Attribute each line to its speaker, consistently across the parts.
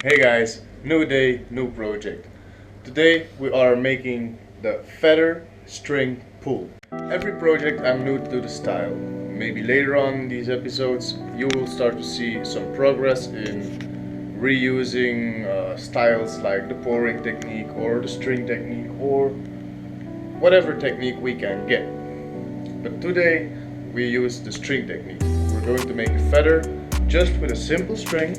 Speaker 1: Hey guys, new day, new project. Today we are making the feather string pull. Every project I'm new to the style. Maybe later on in these episodes you will start to see some progress in reusing styles like the pouring technique or the string technique or whatever technique we can get. But today we use the string technique. We're going to make a feather just with a simple string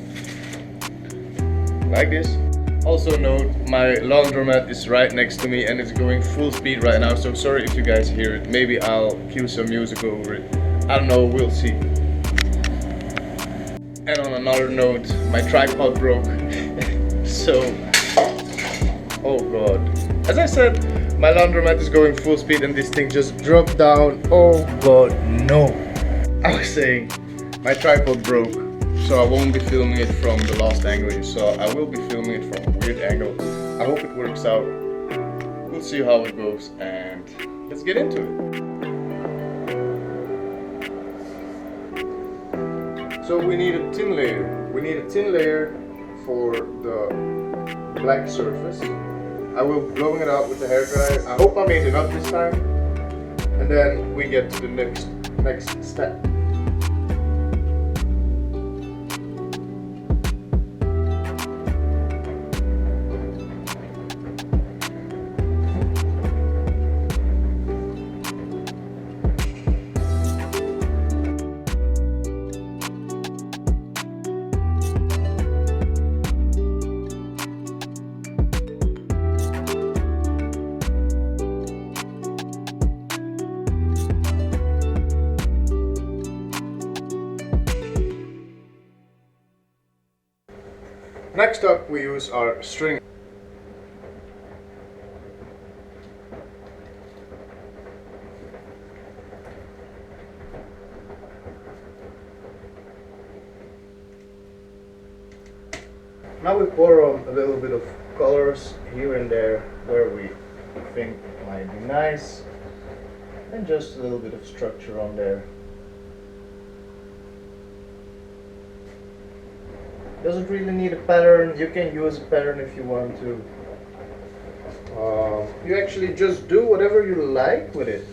Speaker 1: like this. Also note, my laundromat is right next to me and it's going full speed right now, so sorry if you guys hear it. Maybe I'll cue some music over it. I don't know, we'll see. And on another note, my tripod broke. So, oh god. As I said, my laundromat is going full speed and this thing just dropped down. Oh god, no. I was saying, my tripod broke. So I won't be filming it from the last angle you saw. I will be filming it from a weird angle. I hope it works out. We'll see how it goes and let's get into it. So we need a thin layer. We need a thin layer for the black surface. I will be blowing it out with the hairdryer. I hope I made enough this time. And then we get to the next step. Next up we use our string. Now we pour on a little bit of colors here and there where we think might be nice, and just a little bit of structure on there. Doesn't really need a pattern. You can use a pattern if you want to. You actually just do whatever you like with it.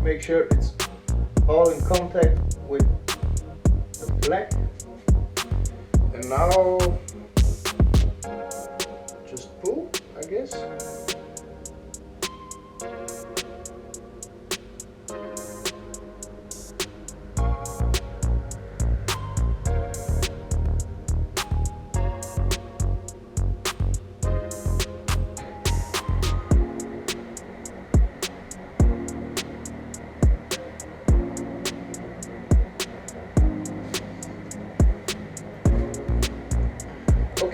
Speaker 1: Make sure it's all in contact with the black. And now just pull, I guess.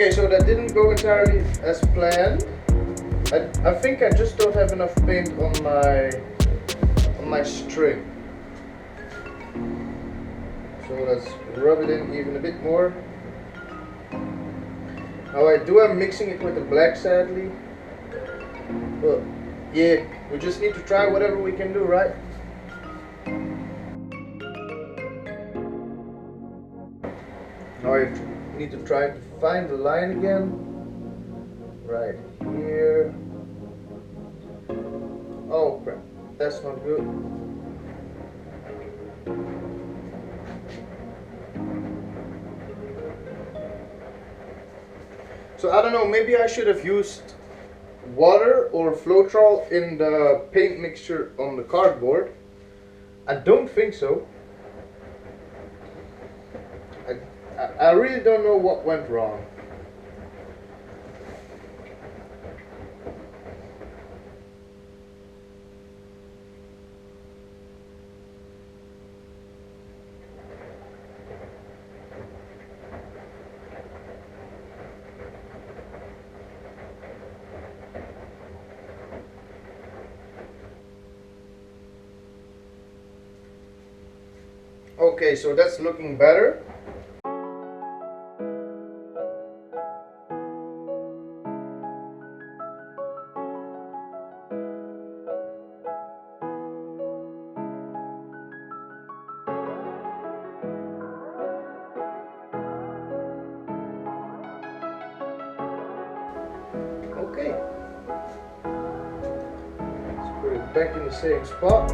Speaker 1: Okay, so that didn't go entirely as planned. I think I just don't have enough paint on my string. So let's rub it in even a bit more. Now I'm mixing it with the black, sadly. But yeah, we just need to try whatever we can do, right? Now I need to try to find the line again. Right here. Oh crap, that's not good. So I don't know, maybe I should have used water or Floetrol in the paint mixture on the cardboard. I don't think so. I really don't know what went wrong. Okay, so that's looking better. Okay. Let's put it back in the same spot.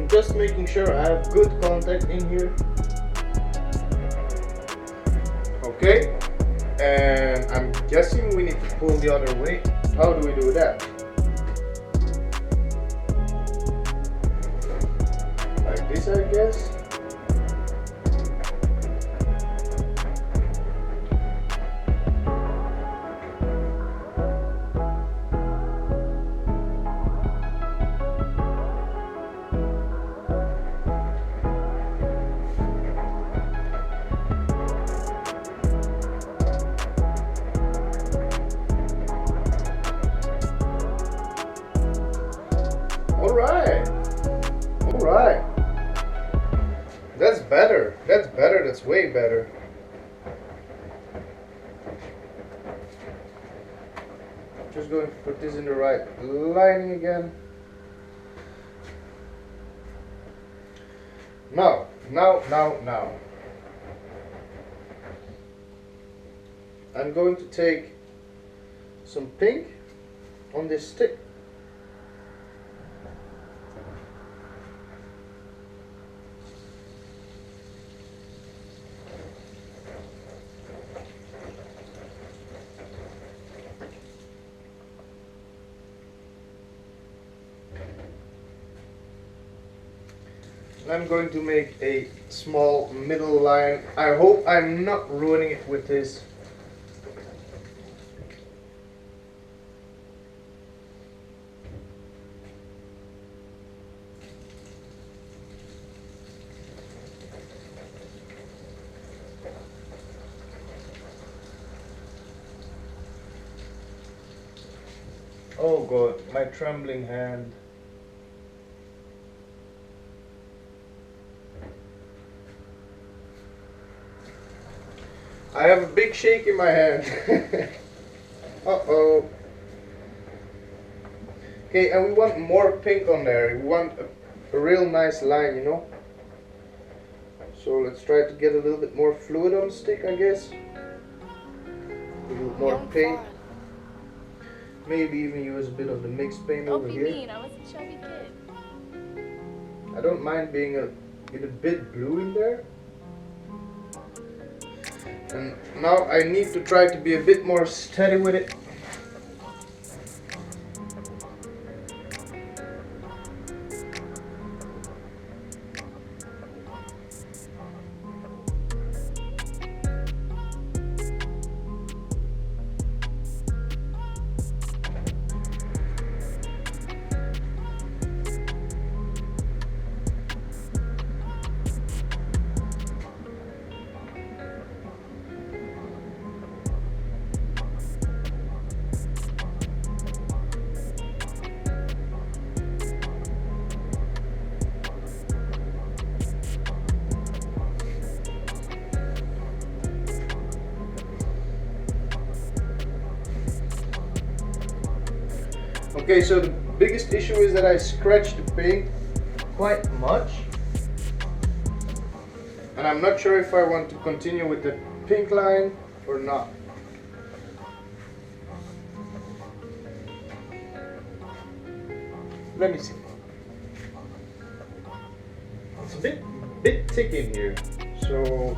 Speaker 1: Just making sure I have good contact in here. Okay, and I'm guessing we need to pull the other way. How do we do that? Like this, I guess. Alright. That's better. That's better. That's way better. Just going to put this in the right lining again. Now. I'm going to take some pink on this stick. I'm going to make a small middle line. I hope I'm not ruining it with this. Oh God, my trembling hand. I have a big shake in my hand. Uh-oh. Okay, and we want more pink on there. We want a real nice line, you know. So let's try to get a little bit more fluid on the stick, I guess. A little more paint. Maybe even use a bit of the mixed paint over here.
Speaker 2: Mean. I was a chubby kid.
Speaker 1: I don't mind being a bit blue in there. And now I need to try to be a bit more steady with it. Okay, so the biggest issue is that I scratched the paint quite much. And I'm not sure if I want to continue with the pink line or not. Let me see. It's a bit thick in here, so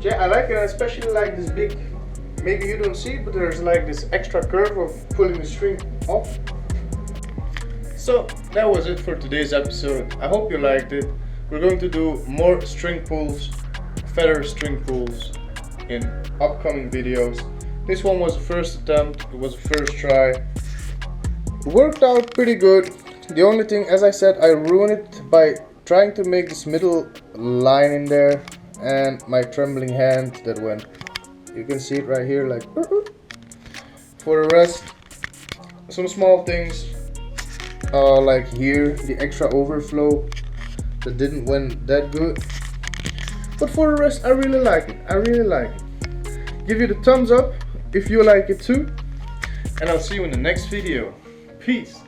Speaker 1: yeah, I like it. I especially like this big, maybe you don't see it, but there's like this extra curve of pulling the string off. So that was it for today's episode. I hope you liked it. We're going to do more string pulls, feather string pulls in upcoming videos. This one was the first attempt, it was the first try. It worked out pretty good. The only thing, as I said, I ruined it by trying to make this middle line in there, and my trembling hand that went, you can see it right here, like. For the rest, some small things, like here, the extra overflow that didn't went that good. But for the rest, I really like it. I really like it. Give it a thumbs up if you like it too. And I'll see you in the next video. Peace.